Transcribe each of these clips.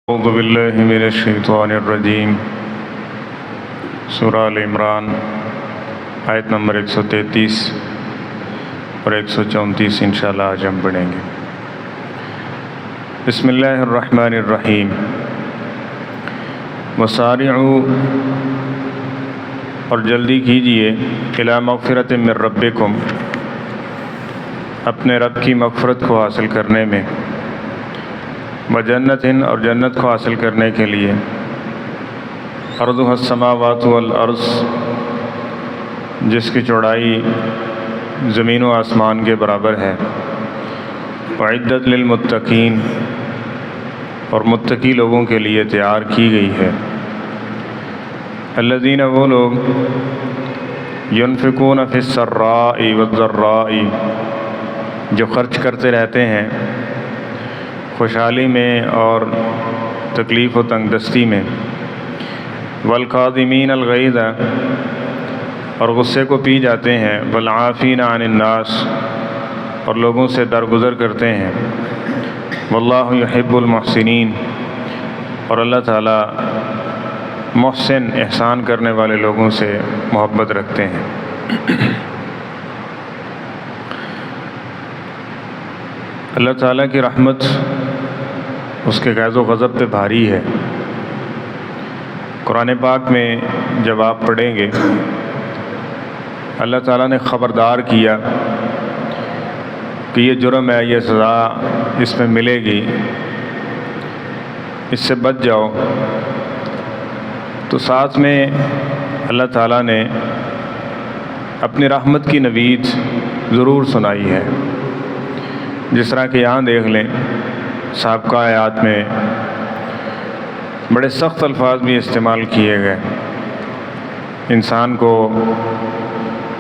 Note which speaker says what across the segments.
Speaker 1: اعوذ باللہ من الشیطان الرجیم۔ سورہ آل عمران آیت نمبر 133 اور 134 انشاءاللہ آج ہم پڑھیں گے۔ بسم اللہ الرحمن الرحیم۔ وسارعوا، اور جلدی کیجئے، الی مغفرۃ من ربکم، اپنے رب کی مغفرت کو حاصل کرنے میں، وجنت، اور جنت کو حاصل کرنے کے لیے، عرضها السماوات والارض، جس کی چوڑائی زمین و آسمان کے برابر ہے، اعدت للمتقین، اور متقی لوگوں کے لیے تیار کی گئی ہے، الذین، وہ لوگ، ينفقون فی السراء والضراء، جو خرچ کرتے رہتے ہیں خوشحالی میں اور تکلیف و تنگ دستی میں، والکاظمین الغیظ، اور غصے کو پی جاتے ہیں، والعافین عن الناس، اور لوگوں سے درگزر کرتے ہیں، واللہ یحب المحسنین، اور اللہ تعالیٰ محسن، احسان کرنے والے لوگوں سے محبت رکھتے ہیں۔ اللہ تعالیٰ کی رحمت اس کے غیظ و غضب پہ بھاری ہے۔ قرآن پاک میں جب آپ پڑھیں گے، اللہ تعالیٰ نے خبردار کیا کہ یہ جرم ہے، یہ سزا اس میں ملے گی، اس سے بچ جاؤ، تو ساتھ میں اللہ تعالیٰ نے اپنی رحمت کی نوید ضرور سنائی ہے۔ جس طرح کہ یہاں دیکھ لیں، سابقہ آیات میں بڑے سخت الفاظ بھی استعمال کیے گئے انسان کو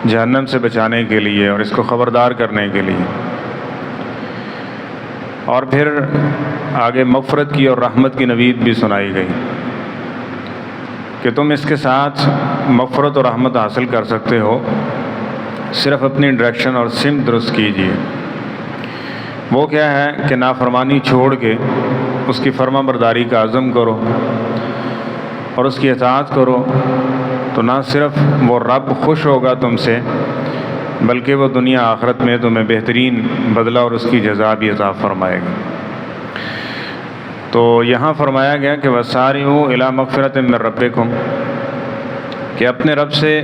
Speaker 1: جہنم سے بچانے کے لیے اور اس کو خبردار کرنے کے لیے، اور پھر آگے مغفرت کی اور رحمت کی نوید بھی سنائی گئی کہ تم اس کے ساتھ مغفرت اور رحمت حاصل کر سکتے ہو، صرف اپنی ڈائریکشن اور سمت درست کیجیے۔ وہ کیا ہے کہ نافرمانی چھوڑ کے اس کی فرما برداری کا عزم کرو اور اس کی اطاعت کرو، تو نہ صرف وہ رب خوش ہوگا تم سے، بلکہ وہ دنیا آخرت میں تمہیں بہترین بدلہ اور اس کی جزا بھی عطا فرمائے گا۔ تو یہاں فرمایا گیا کہ وسارعوا الی مغفرۃ من ربکم، کہ اپنے رب سے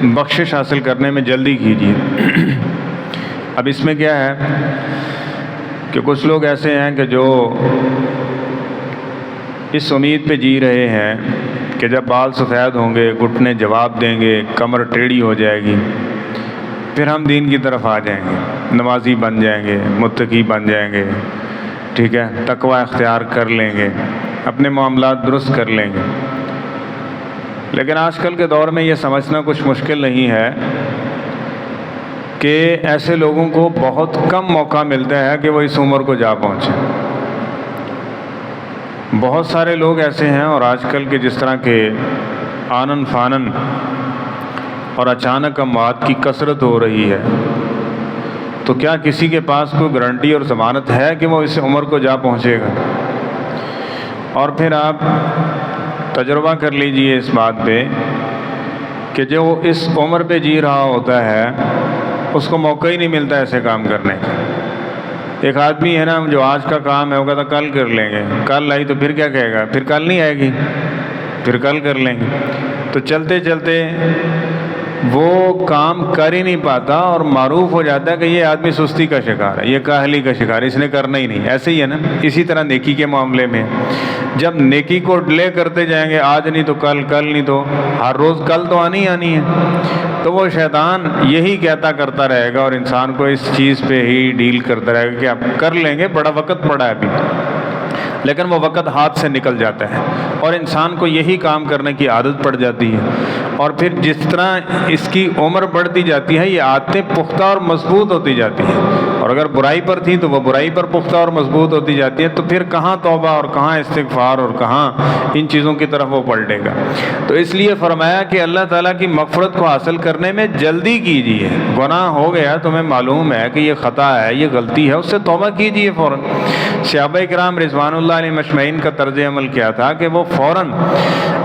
Speaker 1: بخشش حاصل کرنے میں جلدی کیجیے۔ اب اس میں کیا ہے کہ کچھ لوگ ایسے ہیں کہ جو اس امید پہ جی رہے ہیں کہ جب بال سفید ہوں گے، گھٹنے جواب دیں گے، کمر ٹیڑھی ہو جائے گی، پھر ہم دین کی طرف آ جائیں گے، نمازی بن جائیں گے، متقی بن جائیں گے، ٹھیک ہے، تقوی اختیار کر لیں گے، اپنے معاملات درست کر لیں گے۔ لیکن آج کل کے دور میں یہ سمجھنا کچھ مشکل نہیں ہے کہ ایسے لوگوں کو بہت کم موقع ملتا ہے کہ وہ اس عمر کو جا پہنچیں۔ بہت سارے لوگ ایسے ہیں، اور آج کل کے جس طرح کے آنن فانن اور اچانک اموات کی کثرت ہو رہی ہے، تو کیا کسی کے پاس کوئی گارنٹی اور ضمانت ہے کہ وہ اس عمر کو جا پہنچے گا؟ اور پھر آپ تجربہ کر لیجئے اس بات پہ کہ جو اس عمر پہ جی رہا ہوتا ہے اس کو موقع ہی نہیں ملتا ایسے کام کرنے کا۔ ایک آدمی ہے نا، جو آج کا کام ہے وہ کہتا کل کر لیں گے، کل آئی تو پھر کیا کہے گا، پھر کل نہیں آئے گی، پھر کل کر لیں گے، تو چلتے چلتے وہ کام کر ہی نہیں پاتا اور معروف ہو جاتا ہے کہ یہ آدمی سستی کا شکار ہے، یہ کاہلی کا شکار ہے، اس نے کرنا ہی نہیں۔ ایسے ہی ہے نا، اسی طرح نیکی کے معاملے میں جب نیکی کو ڈیلے کرتے جائیں گے، آج نہیں تو کل، کل نہیں تو ہر روز، کل تو آنی آنی ہے، تو وہ شیطان یہی کہتا کرتا رہے گا اور انسان کو اس چیز پہ ہی ڈیل کرتا رہے گا کہ آپ کر لیں گے، بڑا وقت پڑا ہے ابھی، لیکن وہ وقت ہاتھ سے نکل جاتا ہے اور انسان کو یہی کام کرنے کی عادت پڑ جاتی ہے، اور پھر جس طرح اس کی عمر بڑھتی جاتی ہے یہ عادتیں پختہ اور مضبوط ہوتی جاتی ہیں۔ اور اگر برائی پر تھی تو وہ برائی پر پختہ اور مضبوط ہوتی جاتی ہے، تو پھر کہاں توبہ اور کہاں استغفار اور کہاں ان چیزوں کی طرف وہ پلٹے گا۔ تو اس لیے فرمایا کہ اللہ تعالیٰ کی مغفرت کو حاصل کرنے میں جلدی کیجیے۔ گناہ ہو گیا، تمہیں معلوم ہے کہ یہ خطا ہے، یہ غلطی ہے، اس سے توبہ کیجیے فوراً۔ صحابہ کرام رضوان اللہ علیہ مجمعین کا طرز عمل کیا تھا کہ وہ فوراً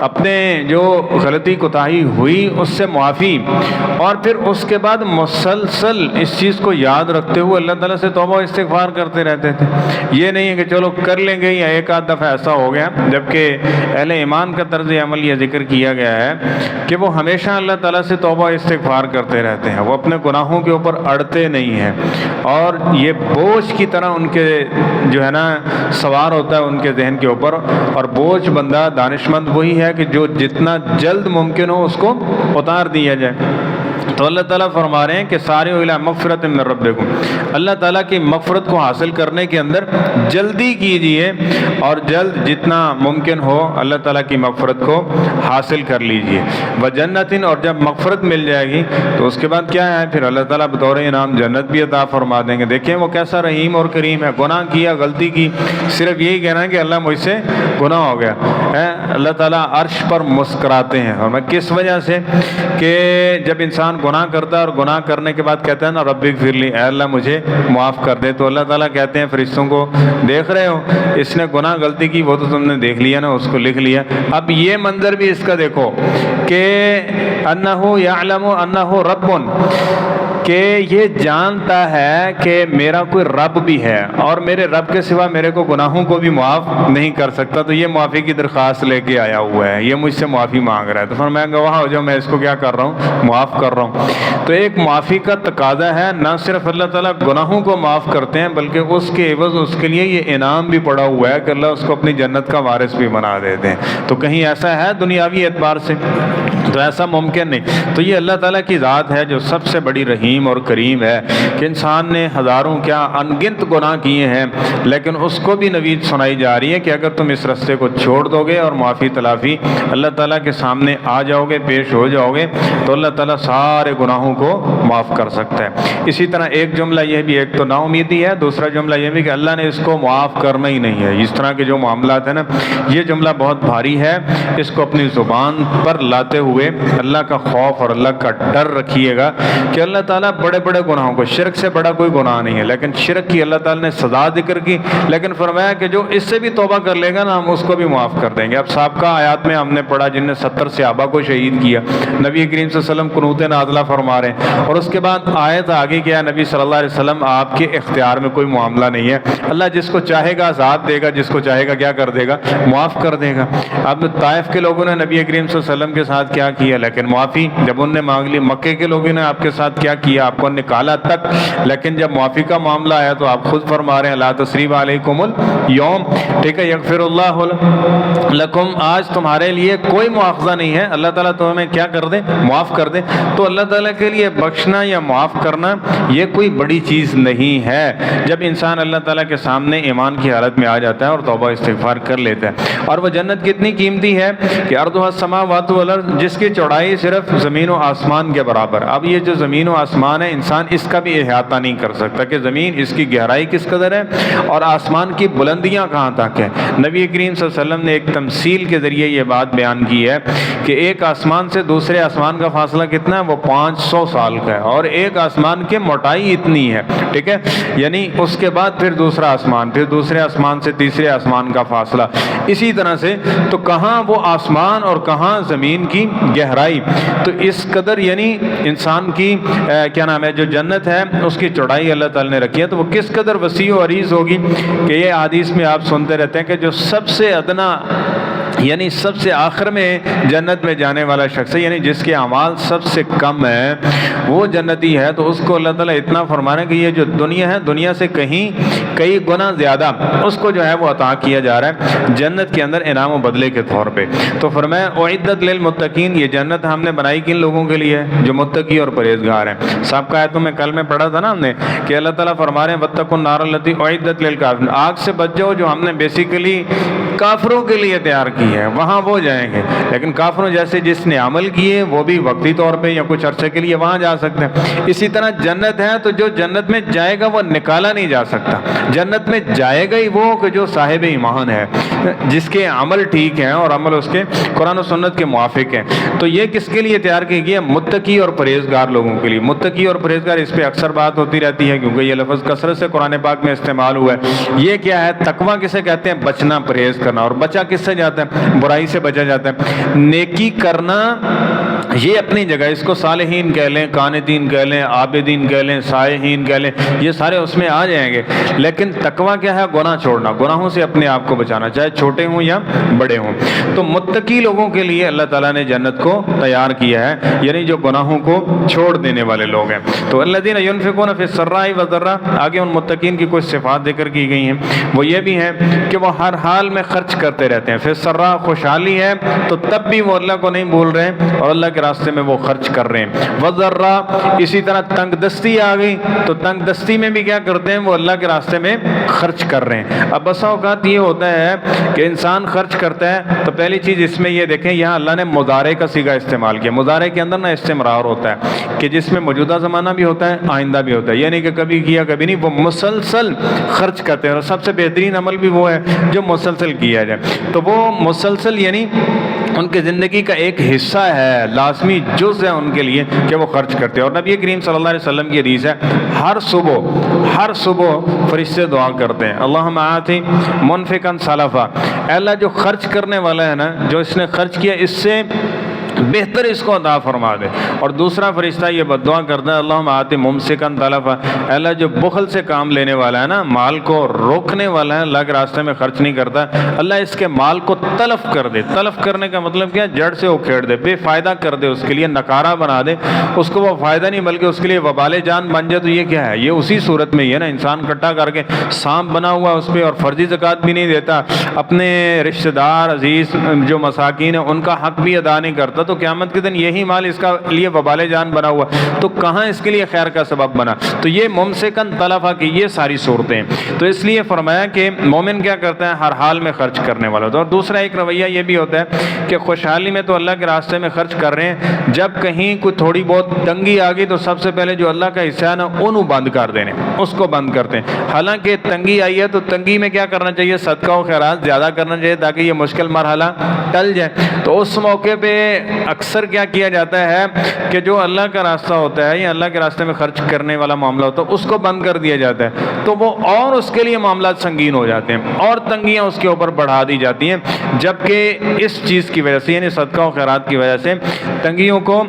Speaker 1: اپنے جو غلطی کوتاہی ہوئی اس سے معافی، اور پھر اس کے بعد مسلسل اس چیز کو یاد رکھتے ہوئے اللہ تعالیٰ سے توبہ و استغفار کرتے رہتے تھے۔ یہ نہیں ہے کہ چلو کر لیں گے یا ایک آدھ دفعہ ایسا ہو گیا، جبکہ اہل ایمان کا طرز عمل یہ ذکر کیا گیا ہے کہ وہ ہمیشہ اللہ تعالیٰ سے توبہ و استغفار کرتے رہتے ہیں، وہ اپنے گناہوں کے اوپر اڑتے نہیں ہیں، اور یہ بوجھ کی طرح ان کے جو ہے نا سوار ہوتا ہے ان کے ذہن کے اوپر۔ اور بوجھ بندہ دانش مند وہی ہے کہ جو جتنا جلد ممکن ہو اس کو اتار دیا جائے۔ تو اللہ تعالیٰ فرما رہے ہیں کہ سارعوا الی مغفرۃ من ربکم، اللہ تعالیٰ کی مغفرت کو حاصل کرنے کے اندر جلدی کیجئے، اور جلد جتنا ممکن ہو اللہ تعالیٰ کی مغفرت کو حاصل کر لیجئے۔ وجنت، اور جب مغفرت مل جائے گی تو اس کے بعد کیا ہے، پھر اللہ تعالیٰ بطور انعام جنت بھی عطا فرما دیں گے۔ دیکھیں وہ کیسا رحیم اور کریم ہے، گناہ کیا، غلطی کی، صرف یہی کہنا ہے کہ اللہ مجھ سے گناہ ہو گیا ہے، اللہ تعالیٰ عرش پر مسکراتے ہیں۔ اور میں کس وجہ سے کہ جب انسان گناہ کرتا ہے اور گناہ کرنے کے بعد کہتا ہے نا رب اغفر لی، اے اللہ مجھے معاف کر دے، تو اللہ تعالیٰ کہتے ہیں فرشتوں کو دیکھ رہے ہو اس نے گناہ غلطی کی، وہ تو تم نے دیکھ لیا نا، اس کو لکھ لیا۔ اب یہ منظر بھی اس کا دیکھو کہ انہ یعلم انہ رب، کہ یہ جانتا ہے کہ میرا کوئی رب بھی ہے اور میرے رب کے سوا میرے کو گناہوں کو بھی معاف نہیں کر سکتا، تو یہ معافی کی درخواست لے کے آیا ہوا ہے، یہ مجھ سے معافی مانگ رہا ہے، تو فرمایا گواہ ہو جاؤ میں اس کو کیا کر رہا ہوں، معاف کر رہا ہوں۔ تو ایک معافی کا تقاضا ہے، نہ صرف اللہ تعالیٰ گناہوں کو معاف کرتے ہیں بلکہ اس کے عوض اس کے لیے یہ انعام بھی پڑا ہوا ہے کہ اللہ اس کو اپنی جنت کا وارث بھی بنا دیتے ہیں۔ تو کہیں ایسا ہے دنیاوی اعتبار سے تو ایسا ممکن نہیں۔ تو یہ اللہ تعالیٰ کی ذات ہے جو سب سے بڑی رحیم اور کریم ہے، کہ انسان نے ہزاروں کیا انگنت گناہ کیے ہیں، لیکن اس کو بھی نوید سنائی جا رہی ہے کہ اگر تم اس رستے کو چھوڑ دو گے اور معافی تلافی اللہ تعالیٰ کے سامنے آ جاؤ گے، پیش ہو جاؤ گے، تو اللہ تعالیٰ سارے گناہوں کو معاف کر سکتا ہے۔ اسی طرح ایک جملہ یہ بھی، ایک تو نا امیدی ہے، دوسرا جملہ یہ بھی کہ اللہ نے اس کو معاف کرنا ہی نہیں ہے۔ اس طرح کے جو معاملات ہیں نا، یہ جملہ بہت بھاری ہے، اس کو اپنی زبان پر لاتے ہوئے اللہ کا خوف اور اللہ کا ڈر رکھیے گا کہ اللہ تعالیٰ بڑے بڑے گناہوں کو، شرک سے بڑا کوئی گناہ نہیں ہے، لیکن شرک کی اللہ تعالیٰ نے سزا ذکر کی، لیکن فرمایا کہ جو اس سے بھی توبہ کر لے گا نا ہم اس کو بھی معاف کر دیں گے۔ اب سابقہ آیات میں ہم نے پڑھا جن نے 70 صحابہ کو شہید کیا، نبی کریم صلی اللہ علیہ وسلم قنوت نازلہ فرما رہے ہیں، اور اس کے بعد آیت آگے کیا، نبی صلی اللہ علیہ وسلم آپ کے اختیار میں کوئی معاملہ نہیں ہے، اللہ جس کو چاہے گا آزاد دے گا، جس کو چاہے گا کیا کر دے گا، معاف کر دے گا۔ اب طائف کے لوگوں نے نبی کریم صلی اللہ علیہ وسلم کے ساتھ کیا کیا، لیکن معافی جب انہوں نے مانگ لی، مکے کے لوگوں نے آپ کے ساتھ کیا کیا، آپ کو نکالا تک، لیکن جب معافی کا معاملہ آیا تو آپ خود فرما رہے ہیں لا تثریب علیکم اليوم، ٹھیک ہے، یغفر اللہ لکم، آج تمہارے لیے کوئی مواخذہ نہیں ہے، اللہ تعالیٰ تمہیں کیا کر دے، معاف کر دے۔ تو اللہ تعالیٰ کے لیے بخشنا یا معاف کرنا یہ کوئی بڑی چیز نہیں ہے، جب انسان اللہ تعالیٰ کے سامنے ایمان کی حالت میں آ جاتا ہے اور توبہ استغفار کر لیتا ہے۔ اور وہ جنت کتنی قیمتی ہے کہ ارضها السماوات والارض، جس کی چوڑائی صرف زمین و آسمان کے برابر۔ اب یہ جو زمین و آسمان ہے انسان اس کا بھی احاطہ نہیں کر سکتا کہ زمین اس کی گہرائی کس قدر ہے اور آسمان کی بلندیاں کہاں تک ہے۔ نبی کریم صلی اللہ علیہ وسلم نے ایک تمثیل کے ذریعے یہ بات بیان کی ہے کہ ایک آسمان سے دوسرے آسمان کا فاصلہ کتنا ہے، وہ 500 سال کا ہے، اور ایک آسمان کی موٹائی اتنی ہے، ٹھیک ہے، یعنی اس کے بعد پھر دوسرا آسمان، پھر دوسرے آسمان سے تیسرے آسمان کا فاصلہ، اسی طرح سے تو کہاں وہ آسمان اور کہاں زمین کی گہرائی۔ تو اس قدر یعنی انسان کی کیا نام ہے جو جنت ہے اس کی چوڑائی اللہ تعالی نے رکھی ہے، تو وہ کس قدر وسیع و عریض ہوگی کہ یہ حدیث میں آپ سنتے رہتے ہیں کہ جو سب سے ادنا یعنی سب سے آخر میں جنت میں جانے والا شخص ہے، یعنی جس کے اعمال سب سے کم ہے وہ جنتی ہے، تو اس کو اللہ تعالیٰ اتنا فرمانا کہ یہ جو دنیا ہے دنیا سے کئی گنا زیادہ اس کو جو ہے وہ عطا کیا جا رہا ہے جنت کے اندر انعام و بدلے کے طور پہ۔ تو فرمایا اعدت للمتقین، یہ جنت ہم نے بنائی کن لوگوں کے لیے جو متقی اور پرہیزگار ہیں۔ سابقہ آیتوں میں کل میں پڑھا تھا نا ہم نے کہ اللہ تعالیٰ فرما رہے ہیں واتقوا النار التی اعدت للکافرین، آگ سے بچ جاؤ جو ہم نے بیسیکلی کافروں کے لیے تیار کی ہے، وہاں وہ جائیں گے، لیکن کافروں جیسے جس نے عمل کیے وہ بھی وقتی طور پہ یا کچھ عرصے کے لیے وہاں جا سکتے ہیں۔ اسی طرح جنت ہے تو جو جنت میں جائے گا وہ نکالا نہیں جا سکتا، جنت میں جائے گا ہی وہ کہ جو صاحب ایمان ہے، جس کے عمل ٹھیک ہیں اور عمل اس کے قرآن و سنت کے موافق ہیں۔ تو یہ کس کے لیے تیار کی گئی ہے؟ متقی اور پرہیزگار لوگوں کے لیے۔ متقی اور پرہیزگار، اس پہ اکثر بات ہوتی رہتی ہے کیونکہ یہ لفظ کثرت سے قرآن پاک میں استعمال ہوا ہے۔ یہ کیا ہے؟ تقویٰ کسے کہتے ہیں؟ بچنا، پرہیز کرنا۔ اور بچا کس سے جاتا ہے؟ برائی سے بچا جاتا ہے۔ نیکی کرنا یہ اپنی جگہ، اس کو صالحین کہہ لیں، قانتین کہہ لیں، عابدین کہہ لیں، سائحین کہہ لیں، یہ سارے اس میں آ جائیں گے۔ لیکن تقویٰ کیا ہے؟ گناہ چھوڑنا، گناہوں سے اپنے آپ کو بچانا، چاہے چھوٹے ہوں یا بڑے ہوں۔ تو متقی لوگوں کے لیے اللہ تعالیٰ نے جنت کو تیار کیا ہے، یعنی جو گناہوں کو چھوڑ دینے والے لوگ ہیں۔ تو الذین ينفقون فی السراء والضراء، آگے ان متقین کی کچھ صفات ذکر کی گئی ہیں، وہ یہ بھی ہیں کہ وہ ہر حال میں خرچ کرتے رہتے ہیں۔ فی السراء خوشحالی ہے تو تب بھی وہ اللہ کو نہیں بھول رہے اور اللہ کے راستے میں وہ خرچ کر رہے ہیں۔ والضراء، اسی طرح تنگ دستی آ گئی تو تنگ دستی میں بھی کیا کرتے ہیں؟ وہ اللہ کے راستے میں خرچ کر رہے ہیں۔ اب بسا اوقات یہ ہوتا ہے کہ انسان خرچ کرتا ہے تو پہلی چیز اس میں یہ دیکھیں، یہاں اللہ نے مضارع کا صیغہ استعمال کیا۔ مضارع کے اندر نا استمرار ہوتا ہے کہ جس میں موجودہ زمانہ بھی ہوتا ہے، آئندہ بھی ہوتا ہے، یعنی کہ کبھی کیا کبھی نہیں، وہ مسلسل خرچ کرتے ہیں۔ اور سب سے بہترین عمل بھی وہ ہے جو مسلسل کیا جائے۔ تو وہ مسلسل یعنی ان کی زندگی کا ایک حصہ ہے، لازمی جز ہے ان کے لیے کہ وہ خرچ کرتے ہیں۔ اور نبی کریم صلی اللہ علیہ وسلم کی حدیث ہے، ہر صبح فرشتے دعا کرتے ہیں، اللہم آتی منفقا سلفا، اے اللہ جو خرچ کرنے والا ہے نا، جو اس نے خرچ کیا اس سے بہتر اس کو عطا فرما دے۔ اور دوسرا فرشتہ یہ بد دعا کرتا ہے، اللہم آتی ممسکا تلفا، اے اللہ جو بخل سے کام لینے والا ہے نا، مال کو روکنے والا ہے، اللہ کے راستے میں خرچ نہیں کرتا، اللہ اس کے مال کو تلف کر دے۔ تلف کرنے کا مطلب کیا؟ جڑ سے اکھیڑ دے، بے فائدہ کر دے، اس کے لیے نکارہ بنا دے، اس کو وہ فائدہ نہیں بلکہ اس کے لیے وبال جان بن جائے۔ تو یہ کیا ہے؟ یہ اسی صورت میں ہی ہے نا، انسان اکٹھا کر کے سانپ بنا ہوا اس پہ اور فرضی زکوٰۃ بھی نہیں دیتا، اپنے رشتہ دار عزیز جو مساکین ہیں ان کا حق بھی ادا نہیں کرتا، تو قیامت کے دن یہی مال اس کا لیے وبال جان بنا ہوا، تو کہاں اس کے لیے خیر کا سبب بنا؟ تو یہ ممسکن تلفا کی یہ ساری صورتیں۔ تو اس لیے فرمایا کہ مومن کیا کرتا ہے؟ ہر حال میں خرچ کرنے والا ہوتا ہے۔ اور دوسرا ایک رویہ یہ بھی ہوتا ہے کہ خوشحالی میں تو اللہ کے راستے میں خرچ کر رہے ہیں، جب کہیں کوئی تھوڑی بہت تنگی آ گئی تو سب سے پہلے جو اللہ کا حصہ ہے نا انہوں بند کر دینے، اس کو بند کرتے ہیں۔ حالانکہ تنگی آئی ہے تو تنگی میں کیا کرنا چاہیے؟ صدقہ و خیرات زیادہ کرنا چاہیے تاکہ یہ مشکل مرحلہ ٹل جائے۔ تو اس موقع پہ اکثر کیا کیا جاتا ہے کہ جو اللہ کا راستہ ہوتا ہے یا اللہ کے راستے میں خرچ کرنے والا معاملہ ہوتا ہے اس کو بند کر دیا جاتا ہے، تو وہ اور اس کے لیے معاملات سنگین ہو جاتے ہیں اور تنگیاں اس کے اوپر بڑھا دی جاتی ہیں، جبکہ اس چیز کی وجہ سے یعنی صدقہ و خیرات کی وجہ سے تنگیوں کو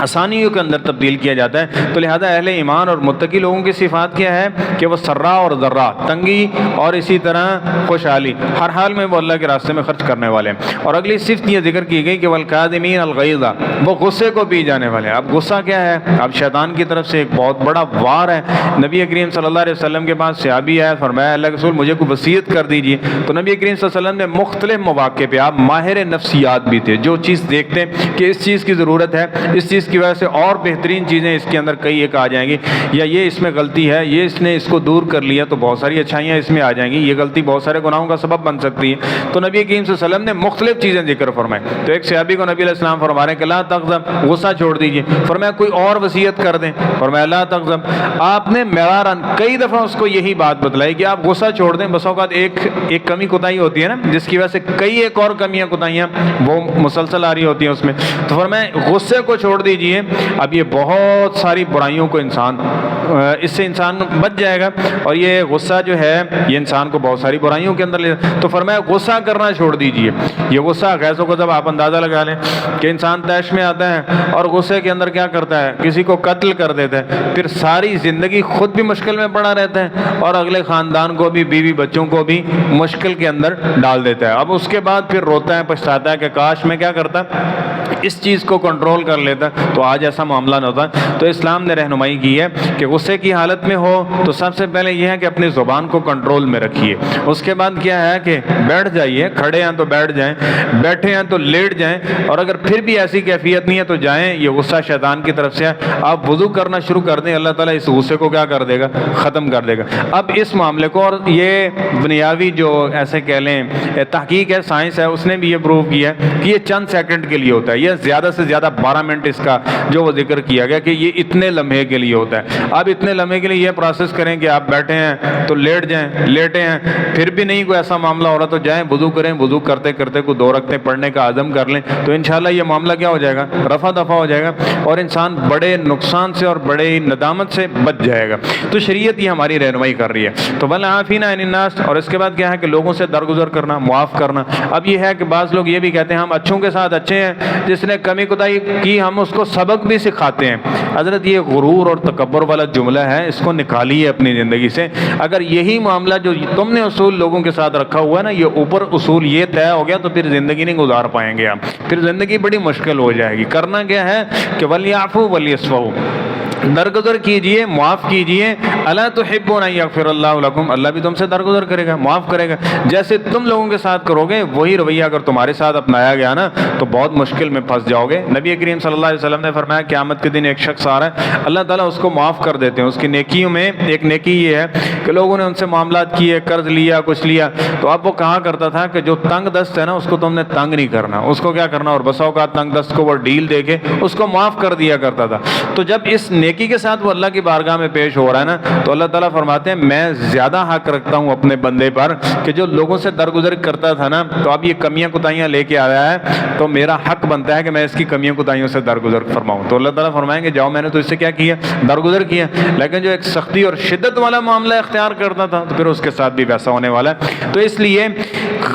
Speaker 1: آسانیوں کے اندر تبدیل کیا جاتا ہے۔ تو لہذا اہل ایمان اور متقی لوگوں کی صفات کیا ہے کہ وہ سرا اور ذرا، تنگی اور اسی طرح خوشحالی، ہر حال میں وہ اللہ کے راستے میں خرچ کرنے والے ہیں۔ اور اگلی صفت یہ ذکر کی گئی کہ والکاظمین الغیظ، وہ غصے کو پی جانے والے ہیں۔ اب غصہ کیا ہے؟ اب شیطان کی طرف سے ایک بہت بڑا وار ہے۔ نبی کریم صلی اللہ علیہ وسلم کے پاس صحابی آئے، فرمایا اللہ کے رسول مجھے کوئی وصیت کر دیجیے۔ تو نبی کریم صلی اللہ علیہ وسلم نے مختلف مواقع پہ، آپ ماہر نفسیات بھی تھے، جو چیز دیکھتے ہیں کہ اس چیز کی ضرورت ہے، اس چیز کی وجہ سے اور بہترین چیزیں اس کے اندر کئی ایک آ جائیں گی، یا یہ اس میں غلطی ہے، یہ اس نے اس کو دور کر لیا تو بہت ساری اچھائیاں اس میں آ جائیں گی، یہ غلطی بہت سارے گناہوں کا سبب بن سکتی ہے۔ تو نبی کریم صلی اللہ علیہ وسلم نے مختلف چیزیں ذکر فرمائیں۔ تو ایک صحابی کو نبی علیہ السلام فرما رہے ہیں کہ لا تغضب، غصہ چھوڑ دیجیے۔ فرمایا کوئی اور وصیت کر دیں، فرمایا لا تغضب۔ آپ نے معراراً کئی دفعہ اس کو یہی بات بتلائی کہ آپ غصہ چھوڑ دیں۔ بس اوقات ایک کمی کوتاہی ہوتی ہے نا، جس کی وجہ سے کئی ایک اور کمیاں کوتاہیاں وہ مسلسل آ رہی ہوتی ہیں اس میں۔ تو فرمایا غصے کو چھوڑ دیجیے، اب یہ بہت ساری برائیوں کو اس سے انسان بچ جائے گا، اور یہ غصہ جو ہے یہ انسان کو بہت ساری برائیوں کے اندر لے۔ تو فرمایا غصہ کرنا چھوڑ دیجیے۔ یہ غصہ غیظ و غضب آپ اندازہ لگا لیں کہ انسان طیش میں آتا ہے اور غصے کے اندر کیا کرتا ہے؟ کسی کو قتل کر دیتا ہے، پھر ساری زندگی خود بھی مشکل میں پڑا رہتا ہے اور اگلے خاندان کو بھی، بیوی بچوں کو بھی مشکل کے اندر ڈال دیتا ہے۔ اب اس کے بعد پھر روتا ہے، پچھتاتا ہے کہ کاش میں کیا کرتا اس چیز کو کنٹرول کر لیتا تو آج ایسا معاملہ نہ ہوتا۔ تو اسلام نے رہنمائی کی ہے کہ غصے کی حالت میں ہو تو سب سے پہلے یہ ہے کہ اپنی زبان کو کنٹرول میں رکھیے، اس کے بعد کیا ہے کہ بیٹھ جائیے، کھڑے ہیں تو بیٹھ جائیں، بیٹھے ہیں تو لیٹ جائیں، اور اگر پھر بھی ایسی کیفیت نہیں ہے تو جائیں، یہ غصہ شیطان کی طرف سے ہے، آپ وضو کرنا شروع کر دیں، اللہ تعالیٰ اس غصے کو کیا کر دے گا؟ ختم کر دے گا۔ اب اس معاملے کو، اور یہ دنیاوی جو ایسے کہہ لیں تحقیق ہے، سائنس ہے، اس نے بھی یہ پروو کیا ہے کہ یہ چند سیکنڈ کے لیے ہوتا ہے، یہ زیادہ سے زیادہ 12 منٹ اس کا جو وہ ذکر کیا گیا کہ یہ اتنے لمحے کے لیے ہوتا ہے۔ آپ اتنے لمحے کے لیے یہ پروسیس کریں کہ آپ بیٹھے ہیں تو لیٹ جائیں، لیٹے ہیں پھر بھی نہیں کوئی ایسا معاملہ ہو رہا تو جائیں وضو کریں، وضو کرتے کرتے کوئی 2 رکعتیں پڑھنے کا عزم کر لیں تو انشاءاللہ یہ معاملہ کیا ہو جائے گا؟ رفع دفع ہو جائے گا، اور انسان بڑے نقصان سے اور بڑے ندامت سے بچ جائے گا۔ تو شریعت یہ ہماری رہنمائی کر رہی ہے۔ تو والعافین عن الناس، اور اس کے بعد کیا ہے کہ لوگوں سے درگزر کرنا، معاف کرنا۔ اب یہ ہے کہ بعض لوگ یہ بھی کہتے ہیں ہم اچھوں کے ساتھ اچھے ہیں، جس نے کمی کوتاہی کی ہم اس کو سبق بھی سکھاتے ہیں۔ حضرت یہ غرور اور تکبر والا جملہ ہے، اس کو نکالیے اپنی زندگی سے۔ اگر یہی معاملہ جو تم نے اصول لوگوں کے ساتھ رکھا ہوا ہے نا، یہ اوپر اصول یہ طے ہو گیا تو پھر زندگی نہیں گزار پائیں گے آپ، پھر زندگی بڑی مشکل ہو جائے گی۔ کرنا کیا ہے کہ وَلْيَعْفُوا وَلْيَصْفَحُوا، درگزر کیجئے، معاف کیجئے۔ الا تحبون ان یغفر اللہ لکم، اللہ بھی تم سے درگزر کرے گا، معاف کرے گا۔ جیسے تم لوگوں کے ساتھ کرو گے وہی رویہ اگر تمہارے ساتھ اپنایا گیا نا تو بہت مشکل میں پھنس جاؤ گے۔ نبی کریم صلی اللہ علیہ وسلم نے فرمایا قیامت کے دن ایک شخص آ رہا ہے، اللہ تعالیٰ اس کو معاف کر دیتے ہیں۔ اس کی نیکیوں میں ایک نیکی یہ ہے کہ لوگوں نے ان سے معاملات کیے، قرض لیا، کچھ لیا، تو اب وہ کہا کرتا تھا کہ جو تنگ دست ہے نا اس کو تم نے تنگ نہیں کرنا، اس کو کیا کرنا، اور بسا اوقات تنگ دست کو وہ ڈیل دے کے اس کو معاف کر دیا کرتا تھا۔ تو جب اس نیکی کے ساتھ وہ اللہ کی بارگاہ میں پیش ہو رہا ہے نا تو اللہ تعالیٰ فرماتے ہیں میں زیادہ حق رکھتا ہوں اپنے بندے پر کہ جو لوگوں سے درگزر کرتا تھا نا تو اب یہ کمیاں کوتاہیاں لے کے آیا ہے تو میرا حق بنتا ہے کہ میں اس کی کمیاں کوتاہیوں سے درگزر فرماؤں۔ تو اللہ تعالیٰ فرمائیں گے جاؤ، میں نے تو اس سے کیا کیا، درگزر کیا، لیکن جو ایک سختی اور شدت والا معاملہ اختیار کرتا تھا تو پھر اس کے ساتھ بھی ویسا ہونے والا ہے۔ تو اس لیے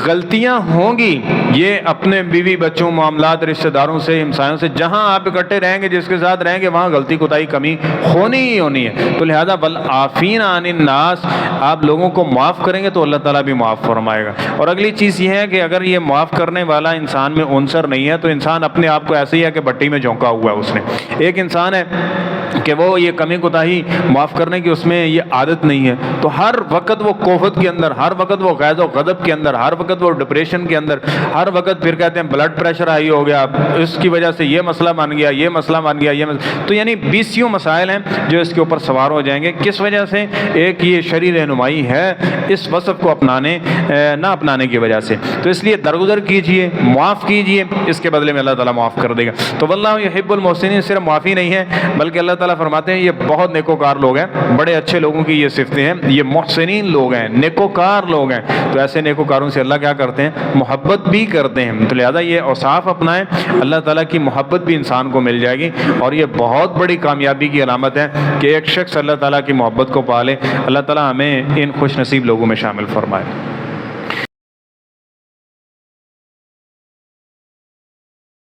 Speaker 1: غلطیاں ہوں گی، یہ اپنے بیوی بچوں، معاملات، رشتہ داروں سے، ہمسایوں سے، جہاں آپ اکٹھے رہیں گے، جس کے ساتھ رہیں گے وہاں غلطی کوتاہی کمی ہونی ہی ہونی ہے۔ تو لہذا والعافین عن الناس، آپ لوگوں کو معاف کریں گے تو اللہ تعالیٰ بھی معاف فرمائے گا۔ اور اگلی چیز یہ ہے کہ اگر یہ معاف کرنے والا انسان میں عنصر نہیں ہے تو انسان اپنے آپ کو ایسے ہی ہے کہ بٹی میں جھونکا ہوا ہے۔ اس نے ایک انسان ہے کہ وہ یہ کمی کوتاہی معاف کرنے کی اس میں یہ عادت نہیں ہے، تو ہر وقت وہ کوفت کے اندر، ہر وقت وہ غیظ و غضب کے اندر، ہر وقت وہ ڈپریشن کے اندر، ہر وقت پھر کہتے ہیں بلڈ پریشر ہائی ہو گیا، اس کی وجہ سے یہ مسئلہ بن گیا، یہ مسئلہ بن گیا، یہ تو یعنی 20 مسائل ہیں جو اس کے اوپر سوار ہو جائیں گے۔ کس وجہ سے؟ ایک یہ شرعی رہنمائی ہے اس وصف کو نہ اپنانے کی وجہ سے۔ تو اس لیے درگزر کیجئے، معاف کیجئے، اس کے بدلے میں اللہ تعالیٰ معاف کر دے گا۔ تو واللہ یحب المحسنین، صرف معافی نہیں ہے بلکہ اللہ تعالیٰ فرماتے ہیں یہ بہت نیکوکار لوگ ہیں، بڑے اچھے لوگوں کی یہ صفتیں ہیں، یہ محسنین لوگ ہیں، نیکوکار لوگ ہیں۔ تو ایسے نیکوکاروں سے اللہ کیا کرتے ہیں؟ محبت بھی کرتے ہیں۔ تو لہذا یہ اوصاف اپنائیں، اللہ تعالیٰ کی محبت بھی انسان کو مل جائے گی، اور یہ بہت بڑی کامیابی کی علامت ہے کہ ایک شخص اللہ تعالیٰ کی محبت کو پالے۔ اللہ تعالیٰ ہمیں ان خوش نصیب لوگوں میں شامل فرمائے۔